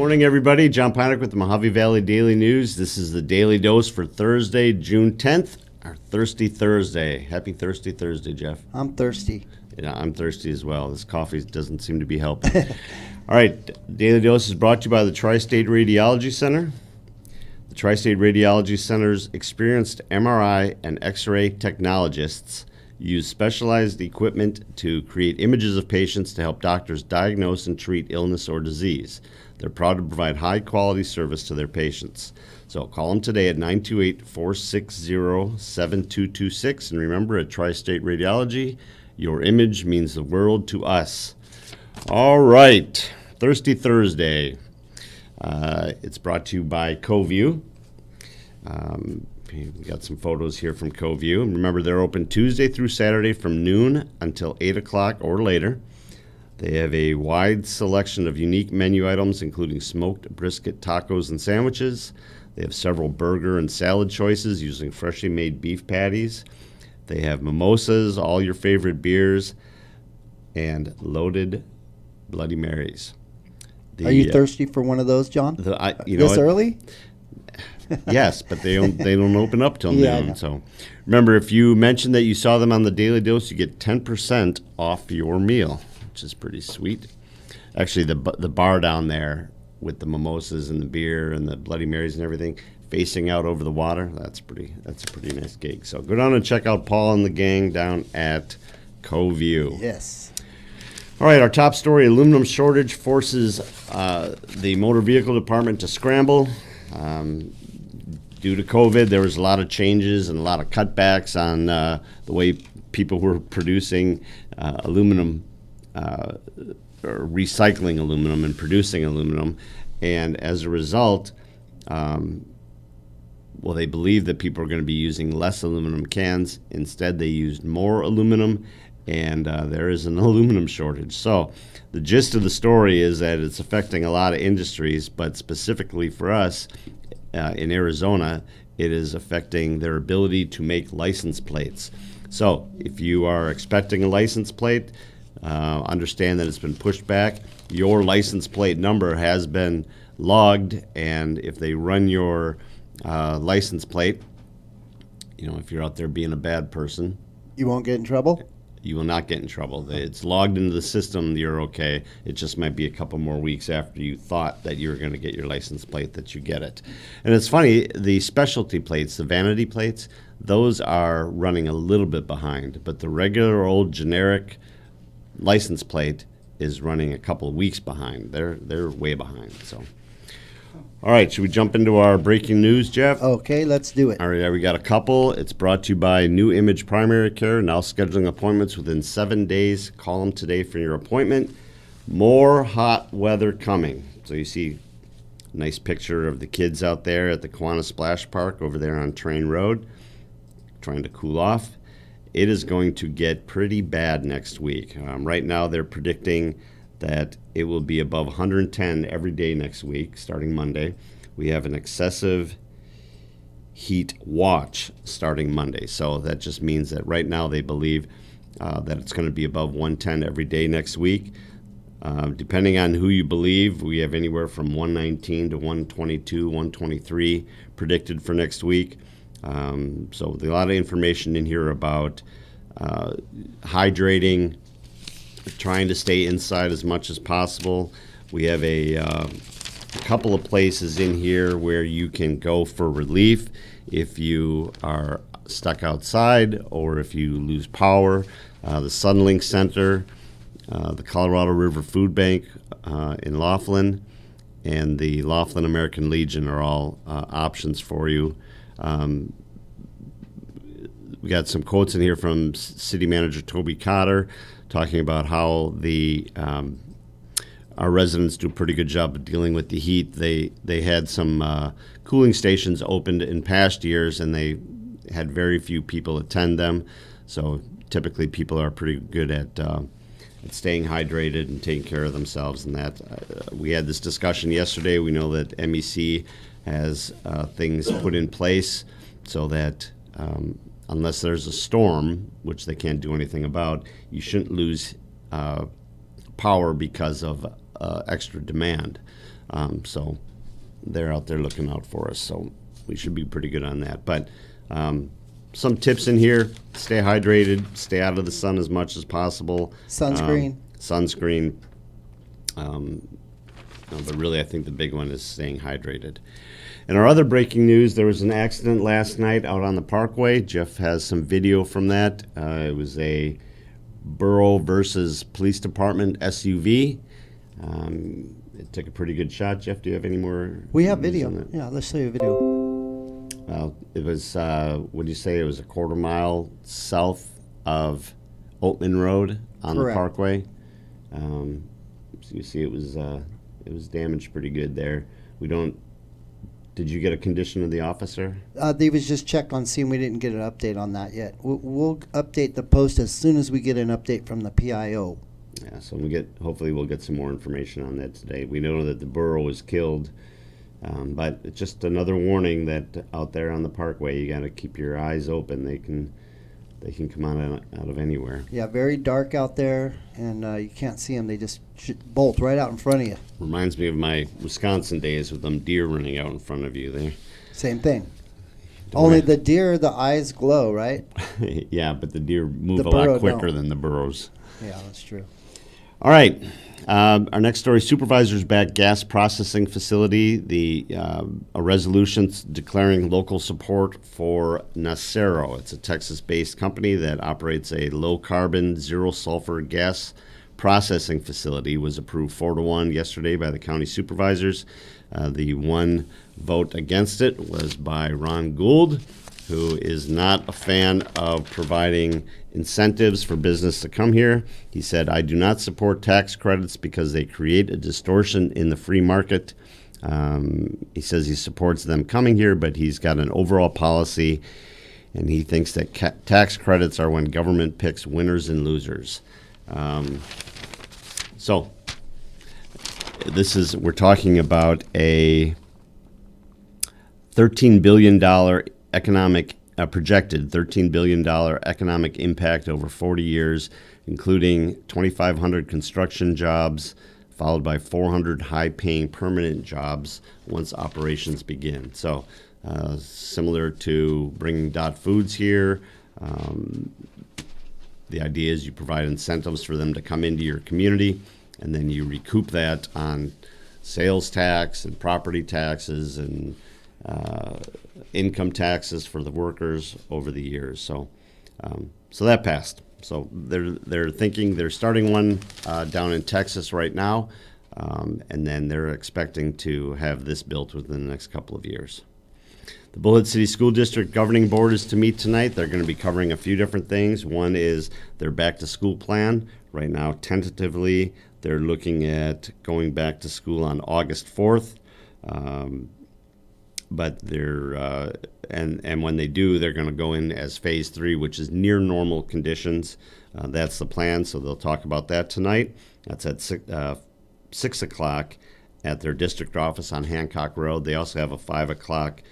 Morning, everybody. John Ponick with the Mojave Valley Daily News. This is the Daily Dose for Thursday, June 10th, our Thirsty Thursday. Happy Thirsty Thursday, Jeff. I'm thirsty. Yeah, I'm thirsty as well. This coffee doesn't seem to be helping. All right, Daily Dose is brought to you by the Tri-State Radiology Center. The Tri-State Radiology Center's experienced MRI and X-ray technologists use specialized equipment to create images of patients to help doctors diagnose and treat illness or disease. They're proud to provide high-quality service to their patients. So call them today at 928-460-7226. And remember, at Tri-State Radiology, your image means the world to us. All right, Thirsty Thursday. It's brought to you by CoView. We got some photos here from CoView. Remember, they're open Tuesday through Saturday from noon until 8 o'clock or later. They have a wide selection of unique menu items, including smoked brisket tacos and sandwiches. They have several burger and salad choices using freshly made beef patties. They have mimosas, all your favorite beers, and loaded Bloody Marys. Are you thirsty for one of those, John? This early? Yes, but they don't open up till noon. So remember, if you mention that you saw them on the Daily Dose, you get 10% off your meal, which is pretty sweet. Actually, the bar down there with the mimosas and the beer and the Bloody Marys and everything facing out over the water, that's a pretty nice gig. So go down and check out Paul and the gang down at CoView. Yes. All right, our top story: aluminum shortage forces the motor vehicle department to scramble. Due to COVID, there was a lot of changes and a lot of cutbacks on the way people were producing aluminum or recycling aluminum and producing aluminum. And as a result, they believe that people are going to be using less aluminum cans. Instead, they used more aluminum, and there is an aluminum shortage. So the gist of the story is that it's affecting a lot of industries, but specifically for us, in Arizona, it is affecting their ability to make license plates. So if you are expecting a license plate, understand that it's been pushed back. Your license plate number has been logged, and if they run your license plate, if you're out there being a bad person, you won't get in trouble? You will not get in trouble. It's logged into the system. You're okay. It just might be a couple more weeks after you thought that you were going to get your license plate that you get it. And it's funny, the specialty plates, the vanity plates, those are running a little bit behind. But the regular old generic license plate is running a couple of weeks behind. They're way behind. So, all right, should we jump into our breaking news, Jeff? Okay, let's do it. All right, we got a couple. It's brought to you by New Image Primary Care, now scheduling appointments within 7 days. Call them today for your appointment. More hot weather coming. So you see a nice picture of the kids out there at the Kiwanis Splash Park over there on Train Road, trying to cool off. It is going to get pretty bad next week. Right now they're predicting that it will be above 110 every day next week, starting Monday. We have an excessive heat watch starting Monday. So that just means that right now they believe that it's going to be above 110 every day next week. Depending on who you believe, we have anywhere from 119 to 122, 123 predicted for next week. So there's a lot of information in here about hydrating, trying to stay inside as much as possible. We have a couple of places in here where you can go for relief if you are stuck outside or if you lose power. The Sunlink Center, the Colorado River Food Bank in Laughlin, and the Laughlin American Legion are all options for you. We got some quotes in here from City Manager Toby Cotter, talking about how our residents do a pretty good job of dealing with the heat. They had some cooling stations opened in past years, and they had very few people attend them. So typically people are pretty good at staying hydrated and taking care of themselves. And that we had this discussion yesterday. We know that MEC has things put in place so that unless there's a storm, which they can't do anything about, you shouldn't lose power because of extra demand. So they're out there looking out for us. So we should be pretty good on that. But some tips in here: stay hydrated, stay out of the sun as much as possible. Sunscreen. Sunscreen. No, but really, I think the big one is staying hydrated. In our other breaking news, there was an accident last night out on the Parkway. Jeff has some video from that. It was a Borough versus Police Department SUV. It took a pretty good shot. Jeff, do you have any more? We have news video. on that? Yeah, let's show you a video. Well, it was, what do you say? It was a quarter mile south of Oatman Road on Correct. the Parkway. So you see it was damaged pretty good there. Did you get a condition of the officer? They was just check on seeing we didn't get an update on that yet. We'll update the post as soon as we get an update from the PIO. Yeah, so hopefully we'll get some more information on that today. We know that the borough was killed, but it's just another warning that out there on the Parkway, you got to keep your eyes open. They can come out of anywhere. Yeah, very dark out there, and you can't see them. They just bolt right out in front of you. Reminds me of my Wisconsin days with them deer running out in front of you there. Same thing. Only the deer, the eyes glow, right? Yeah, but the deer move The a lot burro quicker don't. than the burros. Yeah, that's true. All right. Our next story, supervisors back gas processing facility. A resolution declaring local support for Nacero. It's a Texas-based company that operates a low-carbon, zero-sulfur gas processing facility. Was approved 4-1 yesterday by the county supervisors. The one vote against it was by Ron Gould, who is not a fan of providing incentives for business to come here. He said, "I do not support tax credits because they create a distortion in the free market." He says he supports them coming here, but he's got an overall policy, and he thinks that tax credits are when government picks winners and losers. So we're talking about a $13 billion projected $13 billion economic impact over 40 years, including 2,500 construction jobs, followed by 400 high-paying permanent jobs once operations begin. So similar to bringing Dot Foods here, the idea is you provide incentives for them to come into your community, and then you recoup that on sales tax and property taxes and income taxes for the workers over the years. So that passed. So they're starting one down in Texas right now, and then they're expecting to have this built within the next couple of years. The Bullhead City School District Governing Board is to meet tonight. They're going to be covering a few different things. One is their back-to-school plan. Right now, tentatively, they're looking at going back to school on August 4th. But they're and when they do, they're going to go in as phase 3, which is near normal conditions. That's the plan, so they'll talk about that tonight. That's at 6 o'clock at their district office on Hancock Road. They also have a 5 o'clock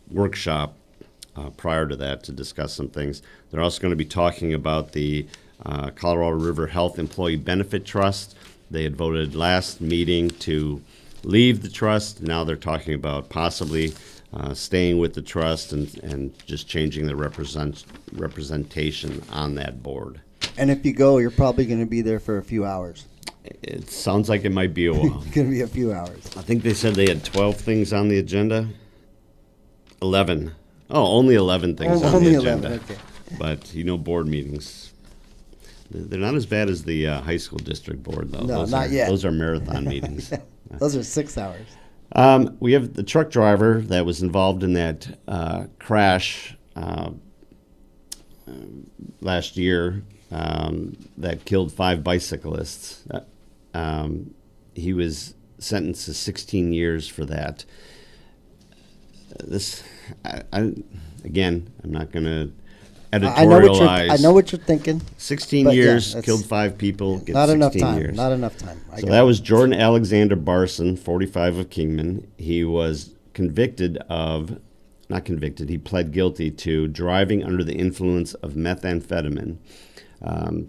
workshop prior to that to discuss some things. They're also going to be talking about the Colorado River Health Employee Benefit Trust. They had voted last meeting to leave the trust. Now they're talking about possibly staying with the trust and just changing the representation on that board. And if you go, you're probably going to be there for a few hours. It sounds like it might be a while. It's going to be a few hours. I think they said they had 12 things on the agenda. 11. Oh, only 11 things on the agenda. 11, okay. But, board meetings, they're not as bad as the high school district board, though. No, not yet. Those are marathon meetings. Those are 6 hours. We have the truck driver that was involved in that crash last year that killed 5 bicyclists. He was sentenced to 16 years for that. I'm not going to editorialize. I know what you're thinking. 16 But years, yeah, killed 5 people, gets Not 16 enough time. years. Not enough time. So that was Jordan Alexander Barson, 45 of Kingman. He was he pled guilty to driving under the influence of methamphetamine.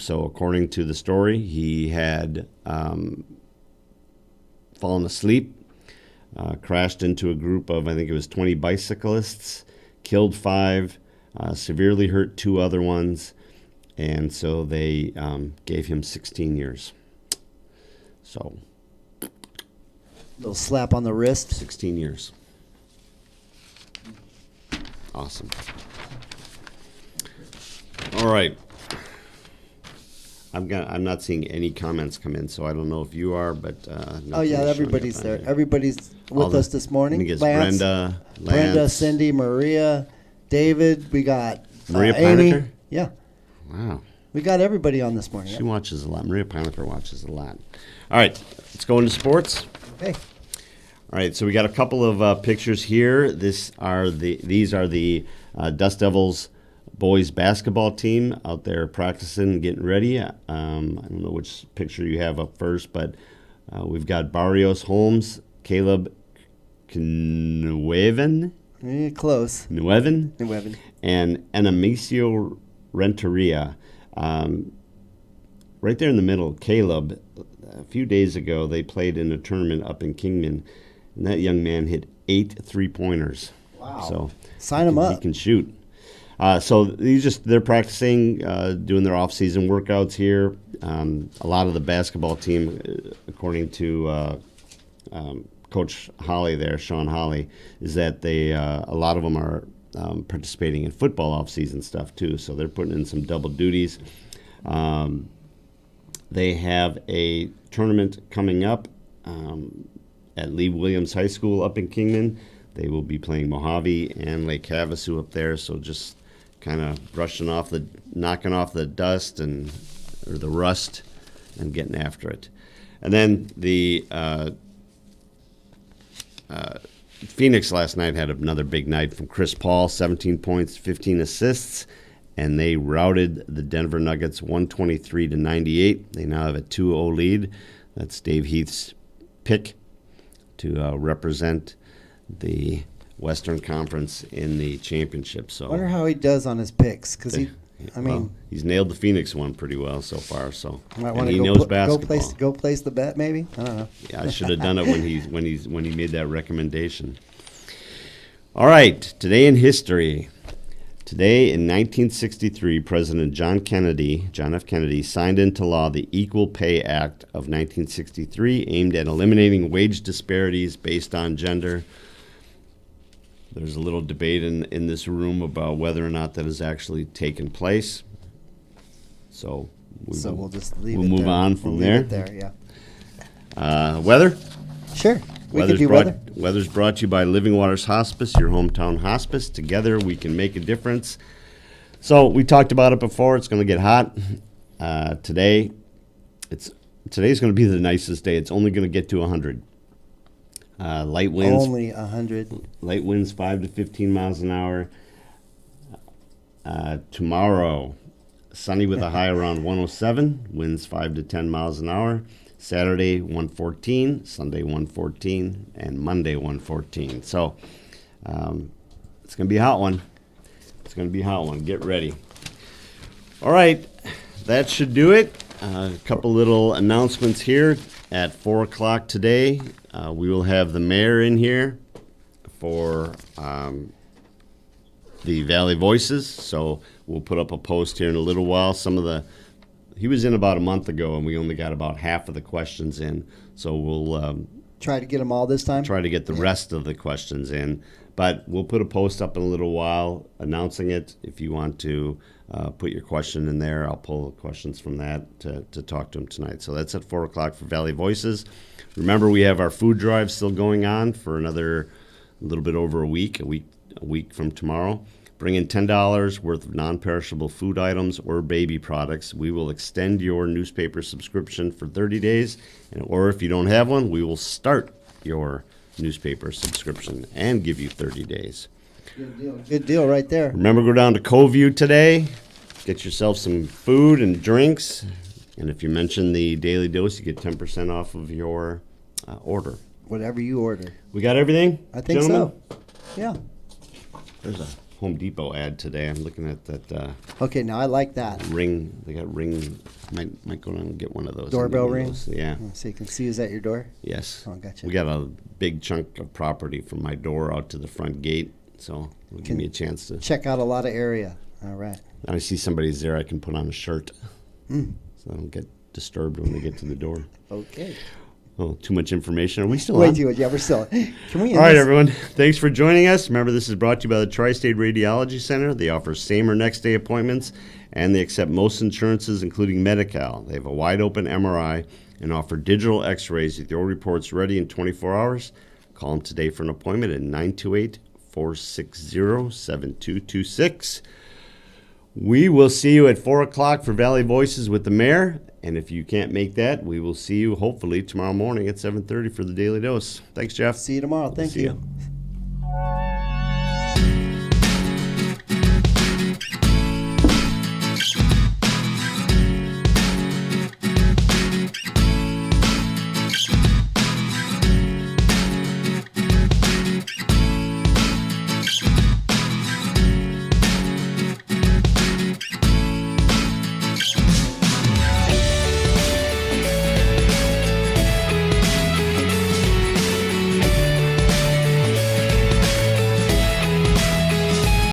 So according to the story, he had fallen asleep, crashed into a group of, I think it was 20 bicyclists, killed 5, severely hurt 2 other ones, and so they gave him 16 years. So, Little slap on the wrist. 16 years. Awesome. All right. I'm not seeing any comments come in, so I don't know if you are, but Oh yeah, everybody's there. Everybody's with us this morning. I think it's Lance, Brenda, Lance. Cindy, Maria, David. We got Maria Amy. Pinecker? Yeah, Wow. we got everybody on this morning. She watches a lot. Maria Pinecker watches a lot. All right, let's go into sports. Okay. All right, so we got a couple of pictures here. These are the Dust Devils boys basketball team out there practicing, getting ready. I don't know which picture you have up first, but we've got Barrios Holmes, Caleb Nueven, Close. Nueven, Nueven. and Enamicio Renteria. Right there in the middle, Caleb, a few days ago, they played in a tournament up in Kingman, and that young man hit 8 3-pointers. Wow. So Sign him he up. can shoot. So they're practicing, doing their off-season workouts here. A lot of the basketball team, according to Coach Holly there, Sean Holly, is that a lot of them are participating in football off-season stuff too. So they're putting in some double duties. They have a tournament coming up at Lee Williams High School up in Kingman. They will be playing Mojave and Lake Havasu up there, so just kind of knocking off the dust or the rust and getting after it. And then the Phoenix last night had another big night from Chris Paul, 17 points, 15 assists, and they routed the Denver Nuggets 123-98. They now have a 2-0 lead. That's Dave Heath's pick to represent the Western Conference in the championship. So Wonder how he does on his picks, because he's nailed the Phoenix one pretty well so far. So might and want he to knows basketball. go place the bet, maybe. I don't know. Yeah, I should have done it when he made that recommendation. All right, today in history. Today in 1963, President John F. Kennedy, signed into law the Equal Pay Act of 1963, aimed at eliminating wage disparities based on gender. There's a little debate in this room about whether or not that has actually taken place. So We'll just leave we'll it move there. on from We'll leave there. it there, yeah. Weather? Sure. We could do weather. Weather's brought to you by Living Waters Hospice, your hometown hospice. Together we can make a difference. So we talked about it before. It's going to get hot today. Today's going to be the nicest day. It's only going to get to 100. Light winds. Only 100. Light winds 5 to 15 miles an hour. Tomorrow, sunny with a high around 107. Winds 5 to 10 miles an hour. Saturday 114, Sunday 114, and Monday 114. So it's going to be a hot one. It's going to be a hot one. Get ready. All right, that should do it. A couple little announcements here. At 4 o'clock today, we will have the mayor in here for the Valley Voices. So we'll put up a post here in a little while. He was in about a month ago, and we only got about half of the questions in. So we'll Try to get them all this time. try to get the rest of the questions in. But we'll put a post up in a little while announcing it. If you want to put your question in there, I'll pull questions from that to talk to them tonight. So that's at 4 o'clock for Valley Voices. Remember, we have our food drive still going on for another little bit over a week from tomorrow. Bring in $10 worth of non-perishable food items or baby products. We will extend your newspaper subscription for 30 days, or if you don't have one, we will start your newspaper subscription and give you 30 days. Good deal. Good deal right there. Remember, go down to Coview today, get yourself some food and drinks, and if you mention the Daily Dose, you get 10% off of your order. Whatever you order. We got everything? I think gentlemen? so. Yeah. There's a Home Depot ad today. I'm looking at that Okay, now I like that. Ring. They got Ring. Might go down and get one of those. I need Doorbell one of ring? those. Yeah. So you can see who's at your door? Yes. Oh, gotcha. We got a big chunk of property from my door out to the front gate, so it'll give me a chance to. Check out a lot of area. All right. I see somebody's there, I can put on a shirt, so I don't get disturbed when they get to the door. Okay. Oh, too much information. Are we still Wait, on? yeah, we're still. Can we end All right, this? everyone. Thanks for joining us. Remember, this is brought to you by the Tri-State Radiology Center. They offer same or next day appointments, and they accept most insurances, including Medi-Cal. They have a wide open MRI and offer digital x-rays with your reports ready in 24 hours. Call them today for an appointment at 928-460-7226. We will see you at 4 o'clock for Valley Voices with the mayor. And if you can't make that, we will see you hopefully tomorrow morning at 7:30 for the Daily Dose. Thanks, Jeff. See you tomorrow. Thank See you. ya.